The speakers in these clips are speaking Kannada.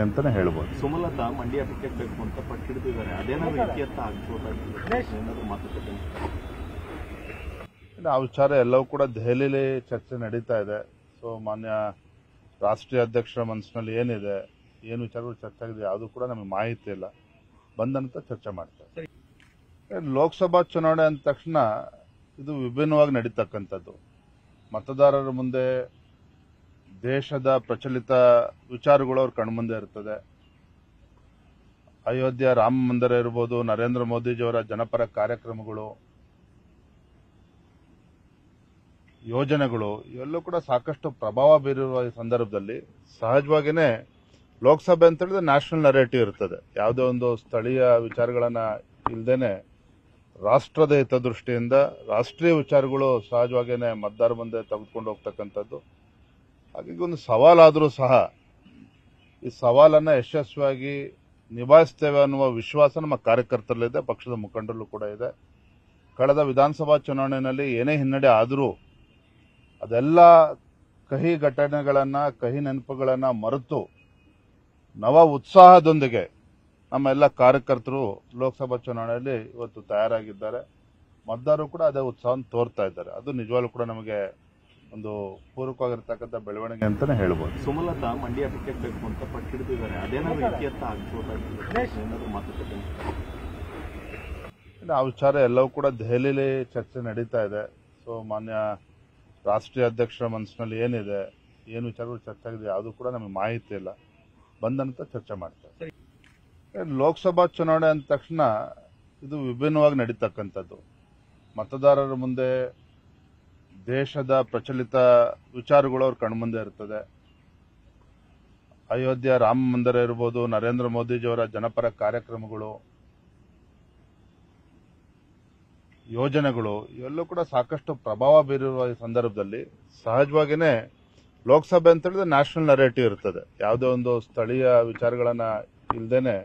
ಅಂತಾನೆ ಹೇಳ್ಬೋದು. ಸುಮಲತಾ ಮಂಡ್ಯ ಟಿಕೆಟ್ ಬೇಕು ಅಂತ ಪಟ್ಟಿಡ್ತಿದ್ದಾರೆ, ಅದೇನಾದ್ರೂ ಇತ್ಯರ್ಥ ಆಗ್ಬೋದಾಗಿದೆ? ಆ ವಿಚಾರ ಎಲ್ಲವೂ ಕೂಡ ದೆಹಲಿಲಿ ಚರ್ಚೆ ನಡೀತಾ ಇದೆ. ಸೊ ಮಾನ್ಯ ರಾಷ್ಟ್ರೀಯ ಅಧ್ಯಕ್ಷರ ಮನಸ್ಸಿನಲ್ಲಿ ಏನಿದೆ, ಏನು ವಿಚಾರಗಳು ಚರ್ಚೆ ಆಗಿದೆ ಯಾವುದು ಕೂಡ ನಮಗೆ ಮಾಹಿತಿ ಇಲ್ಲ. ಬಂದಂತ ಚರ್ಚೆ ಮಾಡ್ತಾರೆ. ಲೋಕಸಭಾ ಚುನಾವಣೆ ಅಂದ ತಕ್ಷಣ ಇದು ವಿಭಿನ್ನವಾಗಿ ನಡೀತಕ್ಕಂಥದ್ದು. ಮತದಾರರ ಮುಂದೆ ದೇಶದ ಪ್ರಚಲಿತ ವಿಚಾರಗಳು ಅವ್ರ ಕಣ್ಮುಂದೆ ಇರ್ತದೆ. ಅಯೋಧ್ಯೆ ರಾಮ ಮಂದಿರ ಇರ್ಬೋದು, ನರೇಂದ್ರ ಮೋದಿಜಿಯವರ ಜನಪರ ಕಾರ್ಯಕ್ರಮಗಳು, ಯೋಜನೆಗಳು ಇವೆಲ್ಲೂ ಕೂಡ ಸಾಕಷ್ಟು ಪ್ರಭಾವ ಬೀರಿರುವ ಈ ಸಂದರ್ಭದಲ್ಲಿ ಸಹಜವಾಗಿಯೇ ಲೋಕಸಭೆ ಅಂತ ಹೇಳಿದ್ರೆ ನ್ಯಾಷನಲ್ ನರೇಟಿವ್ ಇರ್ತದೆ. ಯಾವುದೇ ಒಂದು ಸ್ಥಳೀಯ ವಿಚಾರಗಳನ್ನ ಇಲ್ಲದೇನೆ ರಾಷ್ಟ್ರದ ಹಿತದೃಷ್ಟಿಯಿಂದ ರಾಷ್ಟ್ರೀಯ ವಿಚಾರಗಳು ಸಹಜವಾಗಿಯೇ ಮತದಾರ ಮುಂದೆ ತೆಗೆದುಕೊಂಡು ಹೋಗ್ತಕ್ಕಂಥದ್ದು. ಹಾಗಾಗಿ ಒಂದು ಸವಾಲಾದರೂ ಸಹ ಈ ಸವಾಲನ್ನ ಯಶಸ್ವಿಯಾಗಿ ನಿಭಾಯಿಸ್ತೇವೆ ಅನ್ನುವ ವಿಶ್ವಾಸ ನಮ್ಮ ಕಾರ್ಯಕರ್ತರಲ್ಲಿದೆ, ಪಕ್ಷದ ಮುಖಂಡರಲ್ಲೂ ಕೂಡ ಇದೆ. ಕಳೆದ ವಿಧಾನಸಭಾ ಚುನಾವಣೆಯಲ್ಲಿ ಏನೇ ಹಿನ್ನಡೆ ಆದರೂ ಅದೆಲ್ಲ ಕಹಿ ಘಟನೆಗಳನ್ನ, ಕಹಿ ನೆನಪುಗಳನ್ನ ಮರೆತು ನವ ಉತ್ಸಾಹದೊಂದಿಗೆ ನಮ್ಮ ಎಲ್ಲ ಕಾರ್ಯಕರ್ತರು ಲೋಕಸಭಾ ಚುನಾವಣೆಯಲ್ಲಿ ಇವತ್ತು ತಯಾರಾಗಿದ್ದಾರೆ. ಮತದಾರರು ಕೂಡ ಅದೇ ಉತ್ಸಾಹವನ್ನು ತೋರ್ತಾ ಇದ್ದಾರೆ. ಅದು ನಿಜವಾಗ್ಲೂ ಕೂಡ ನಮಗೆ ಒಂದು ಪೂರಕವಾಗಿರ್ತಕ್ಕಂಥ ಬೆಳವಣಿಗೆ ಅಂತಾನೆ ಹೇಳ್ಬೋದು. ಸುಮಲತಾ ಮಂಡ್ಯ ಟಿಕೆಟ್ ಬೇಕು ಅಂತ ಪಟ್ಟಿಡ್ತಿದ್ದಾರೆ, ಅದೇನಾದ್ರೂ ಇತ್ಯರ್ಥ ಆಗ್ಬೋದಾಗಿದೆ? ಆ ವಿಚಾರ ಎಲ್ಲವೂ ಕೂಡ ದೆಹಲಿಲಿ ಚರ್ಚೆ ನಡೀತಾ ಇದೆ. ಸೊ ಮಾನ್ಯ ರಾಷ್ಟ್ರೀಯ ಅಧ್ಯಕ್ಷರ ಮನಸ್ಸಿನಲ್ಲಿ ಏನಿದೆ, ಏನು ವಿಚಾರಗಳು ಚರ್ಚೆ ಆಗಿದೆ ಯಾವುದು ಕೂಡ ನಮಗೆ ಮಾಹಿತಿ ಇಲ್ಲ. ಬಂದಂತ ಚರ್ಚೆ ಮಾಡ್ತಾರೆ. ಲೋಕಸಭಾ ಚುನಾವಣೆ ಅಂದ ತಕ್ಷಣ ಇದು ವಿಭಿನ್ನವಾಗಿ ನಡೀತಕ್ಕಂಥದ್ದು. ಮತದಾರರ ಮುಂದೆ ದೇಶದ ಪ್ರಚಲಿತ ವಿಚಾರಗಳು ಅವ್ರ ಕಣ್ಮುಂದೆ ಇರ್ತದೆ. ಅಯೋಧ್ಯೆ ರಾಮ ಮಂದಿರ ಇರ್ಬೋದು, ನರೇಂದ್ರ ಮೋದಿಜಿಯವರ ಜನಪರ ಕಾರ್ಯಕ್ರಮಗಳು, ಯೋಜನೆಗಳು ಇವೆಲ್ಲೂ ಕೂಡ ಸಾಕಷ್ಟು ಪ್ರಭಾವ ಬೀರಿರುವ ಈ ಸಂದರ್ಭದಲ್ಲಿ ಸಹಜವಾಗಿಯೇ ಲೋಕಸಭೆ ಅಂತ ಹೇಳಿದ್ರೆ ನ್ಯಾಷನಲ್ ನರೇಟಿವ್ ಇರ್ತದೆ. ಯಾವುದೇ ಒಂದು ಸ್ಥಳೀಯ ವಿಚಾರಗಳನ್ನ ಇಲ್ಲದೇನೆ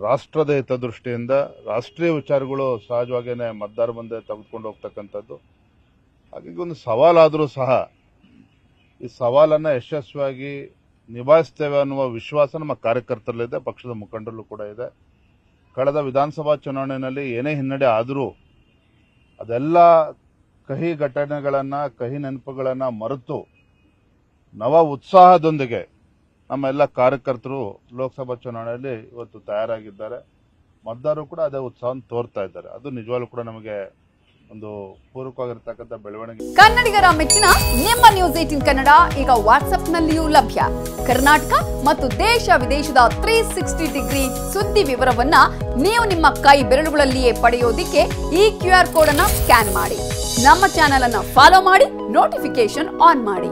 ರಾಷ್ಟ್ರದ ಹಿತದೃಷ್ಟಿಯಿಂದ ರಾಷ್ಟ್ರೀಯ ವಿಚಾರಗಳು ಸಹಜವಾಗಿಯೇ ಮತದಾರ ಮುಂದೆ ತೆಗೆದುಕೊಂಡು ಹೋಗ್ತಕ್ಕಂಥದ್ದು. ಹಾಗಾಗಿ ಒಂದು ಸವಾಲಾದರೂ ಸಹ ಈ ಸವಾಲನ್ನ ಯಶಸ್ವಿಯಾಗಿ ನಿಭಾಯಿಸ್ತೇವೆ ಅನ್ನುವ ವಿಶ್ವಾಸ ನಮ್ಮ ಕಾರ್ಯಕರ್ತರಲ್ಲಿದೆ, ಪಕ್ಷದ ಮುಖಂಡರಲ್ಲೂ ಕೂಡ ಇದೆ. ಕಳೆದ ವಿಧಾನಸಭಾ ಚುನಾವಣೆಯಲ್ಲಿ ಏನೇ ಹಿನ್ನಡೆ ಆದರೂ ಅದೆಲ್ಲ ಕಹಿ ಘಟನೆಗಳನ್ನ, ಕಹಿ ನೆನಪುಗಳನ್ನ ಮರೆತು ನವ ಉತ್ಸಾಹದೊಂದಿಗೆ ನಮ್ಮ ಎಲ್ಲ ಕಾರ್ಯಕರ್ತರು ಲೋಕಸಭಾ ಚುನಾವಣೆಯಲ್ಲಿ ಇವತ್ತು ತಯಾರಾಗಿದ್ದಾರೆ. ಮತದಾರರು ಕೂಡ ಅದೇ ಉತ್ಸಾಹವನ್ನು ತೋರ್ತಾ ಇದ್ದಾರೆ. ಅದು ನಿಜವಾಗ್ಲೂ ಕೂಡ ನಮಗೆ ಒಂದು ಪೂರಕವಾಗಿರ್ತಕ್ಕಂಥ ಬೆಳವಣಿಗೆ. ಕನ್ನಡಿಗರ ಮೆಚ್ಚಿನ ನಿಮ್ಮ ನ್ಯೂಸ್ 18 ಕನ್ನಡ ಈಗ ವಾಟ್ಸ್ಆಪ್ನಲ್ಲಿಯೂ ಲಭ್ಯ. ಕರ್ನಾಟಕ ಮತ್ತು ದೇಶ ವಿದೇಶದ 360 ಡಿಗ್ರಿ ಸುದ್ದಿ ವಿವರವನ್ನ ನೀವು ನಿಮ್ಮ ಕೈ ಬೆರಳುಗಳಲ್ಲಿಯೇ ಪಡೆಯೋದಿಕ್ಕೆ ಈ QR ಕೋಡ್ ಅನ್ನ ಸ್ಕ್ಯಾನ್ ಮಾಡಿ. ನಮ್ಮ ಚಾನೆಲ್ ಅನ್ನ ಫಾಲೋ ಮಾಡಿ, ನೋಟಿಫಿಕೇಶನ್ ಆನ್ ಮಾಡಿ.